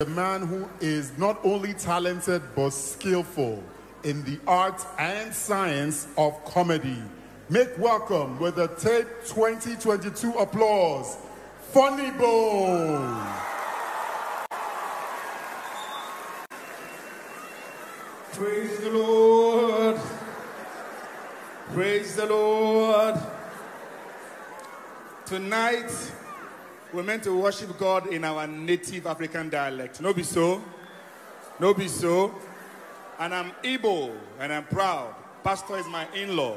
A man who is not only talented but skillful in the art and science of comedy. Make welcome with the Tape 2022 applause, Funnybone. Praise the Lord. Praise the Lord. Tonight, we're meant to worship God in our native African dialect. No be so. No be so. And I'm Igbo, and I'm proud. Pastor is my in-law.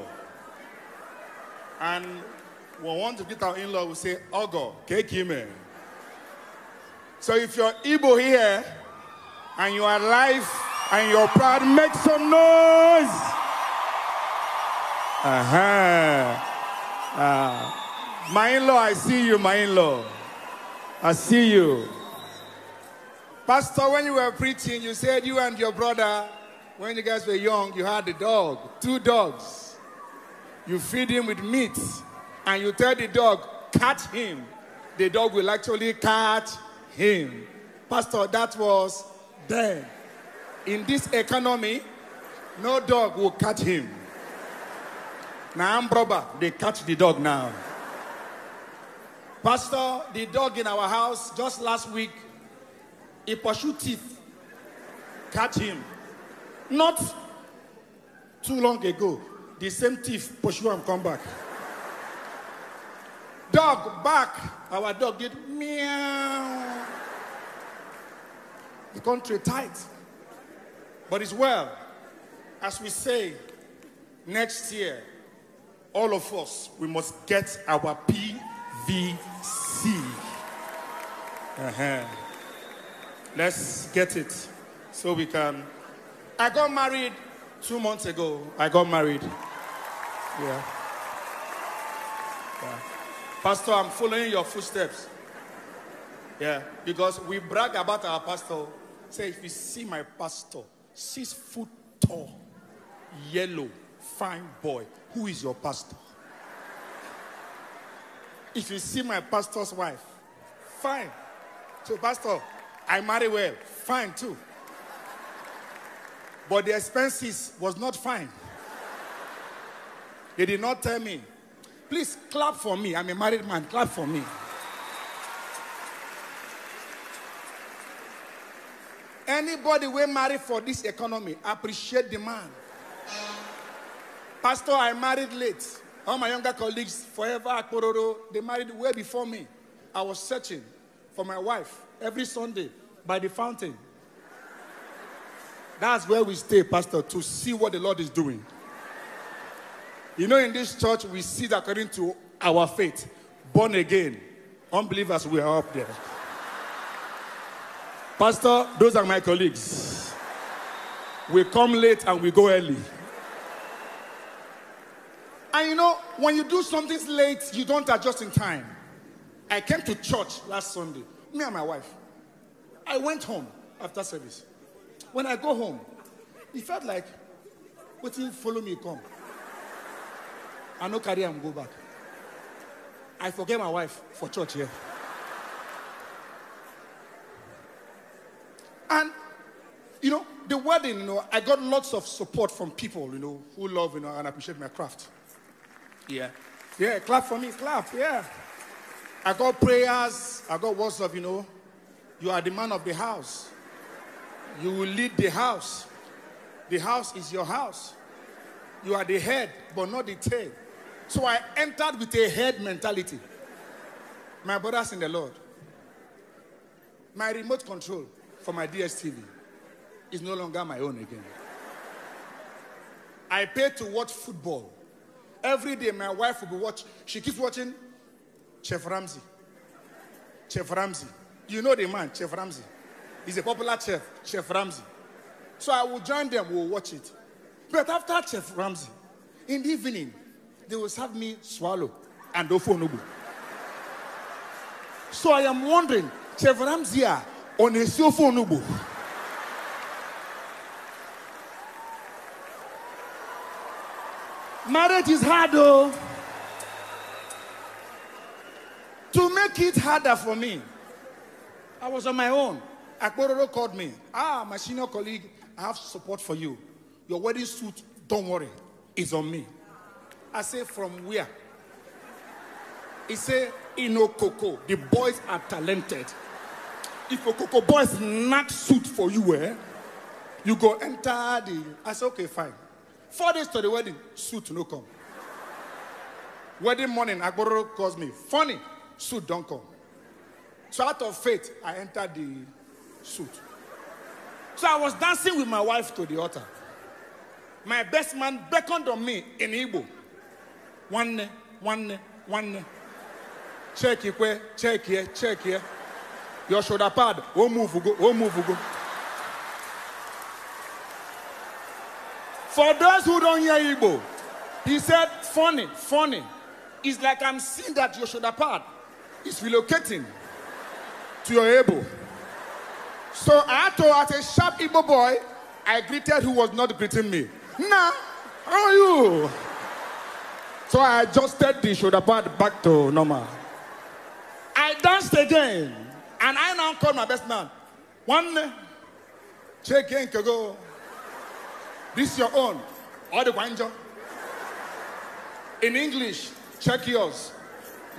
And we want to get our in-law, we say, Ogo, Kekime. So if you're Igbo here, and you are alive, and you're proud, make some noise. My in-law, I see you, my in-law. I see you. Pastor, when you were preaching, you said you and your brother, when you guys were young, you had a dog, 2 dogs. You feed him with meat, and you tell the dog, catch him. The dog will actually catch him. Pastor, that was then. In this economy, no dog will catch him. Now I'm brother, they catch the dog now. Pastor, the dog in our house, just last week, he pursued thief. Catch him. Not too long ago, the same thief pursue and come back. Dog back. Our dog did meow. The country tight. But it's well. As we say, next year, all of us, we must get our PVC. Let's get it so we can. I got married 2 months ago. I got married. Yeah. Pastor, I'm following your footsteps. Yeah, because we brag about our pastor. Say, if you see my pastor, 6 foot tall, yellow, fine boy, who is your pastor? If you see my pastor's wife, fine. So, pastor, I marry well, fine too. But the expenses was not fine. They did not tell me, please clap for me. I'm a married man, clap for me. Anybody we marry for this economy, appreciate the man. Pastor, I married late. All my younger colleagues, forever Akpororo, they married way before me. I was searching for my wife every Sunday by the fountain. That's where we stay, Pastor, to see what the Lord is doing. You know, in this church, we see that according to our faith, born again, unbelievers, we are up there. Pastor, those are my colleagues. We come late and we go early. And you know, when you do something late, you don't adjust in time. I came to church last Sunday, me and my wife. I went home after service. When I go home, it felt like, what if follow me, come? I no carry and go back. I forget my wife for church here. And, you know, the wedding, you know, I got lots of support from people, you know, who love, you know, and appreciate my craft. Yeah. Yeah, clap for me, clap, yeah. I got prayers, I got words of, you know, you are the man of the house. You will lead the house. The house is your house. You are the head, but not the tail. So I entered with a head mentality. My brothers in the Lord, my remote control for my DSTV is no longer my own again. I pay to watch football. Every day my wife will be watching. She keeps watching Chef Ramsay. Chef Ramsay. You know the man, Chef Ramsay. He's a popular chef, Chef Ramsay. So I will join them, we'll watch it. But after Chef Ramsay, in the evening, they will serve me swallow and ofonubu. So I am wondering, Chef Ramsay on a ofonubu. Marriage is hard though. To make it harder for me, I was on my own. Akbororo called me. My senior colleague, I have support for you. Your wedding suit, don't worry, it's on me. I say, from where? He say, Inokoko, the boys are talented. If Okoko boys not suit for you, you go enter the... I say, okay, fine. 4 days to the wedding, suit no come. Wedding morning, Akbororo calls me. Funny, suit don't come. So out of faith, I entered the suit. So I was dancing with my wife to the altar. My best man beckoned on me in Igbo. One. Check here. Your shoulder pad. Oh move, go. For those who don't hear Igbo, he said, funny. It's like I'm seeing that your shoulder pad is relocating to your elbow. So I had to, as a sharp Igbo boy, I greeted who was not greeting me. Nah, how are you? So I adjusted the shoulder pad back to normal. I danced again, and I now called my best man. One, check in, go. This is your own. All the guanjo. In English, check yours.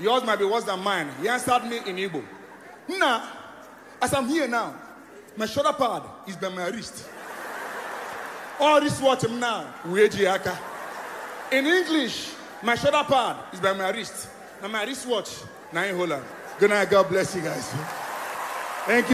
Yours might be worse than mine. He answered me in Igbo. Nah, as I'm here now, my shoulder pad is by my wrist. All this watch now, in English, my shoulder pad is by my wrist. Now my wristwatch, 9 Holland. Good night, God bless you guys. Thank you.